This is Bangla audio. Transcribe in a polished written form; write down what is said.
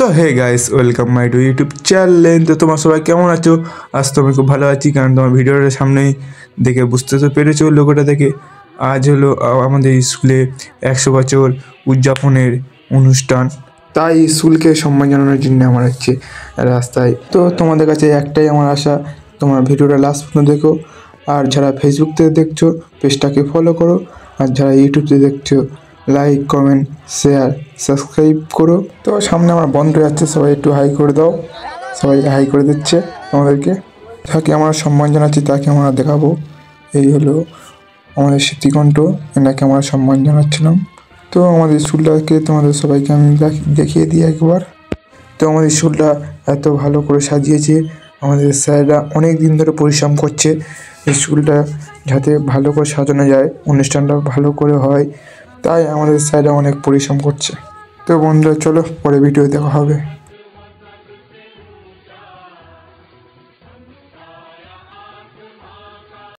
তো hey guys, welcome my to YouTube channel. তো তোমার সবাই কেমন আছো? আজ তো আমি খুব ভালো আছি, কারণ তোমার ভিডিওটার সামনেই দেখে বুঝতে তো পেরেছো লোগোটা দেখে। আজ হলো আমাদের স্কুলে 100 বছর উদযাপনের অনুষ্ঠান, তাই স্কুলকে সম্মান জানানোর জন্য আমার হচ্ছে রাস্তায়। তো তোমাদের কাছে একটাই আমার আশা, তোমার ভিডিওটা লাস্ট পর্যন্ত দেখো। আর যারা ফেসবুক থেকে দেখছো পেজটাকে ফলো করো, আর যারা ইউটিউব থেকে দেখছো লাইক, কমেন্ট, শেয়ার, সাবস্ক্রাইব করো। তো সামনে আমার বন্ধ যাচ্ছে, সবাই একটু হাই করে দাও। সবাই হাই করে দিচ্ছে আমাদেরকে। যাকে আমরা সম্মান জানাচ্ছি তাকে আমরা দেখাবো। এই হলো আমাদের স্মৃতিকণ্ঠ, এনাকে আমরা সম্মান জানাচ্ছিলাম। তো আমাদের স্কুলটাকে তোমাদের সবাইকে আমি দেখিয়ে দিই একবার। তো আমাদের স্কুলটা এত ভালো করে সাজিয়েছে, আমাদের স্যাররা অনেক দিন ধরে পরিশ্রম করছে স্কুলটা যাতে ভালো করে সাজানো যায়, অনুষ্ঠানটা ভালো করে হয়, তাই আমাদের স্যাররা অনেক পরিশ্রম করছে। তো বন্ধুরা চলো, পরে ভিডিও দেখা হবে।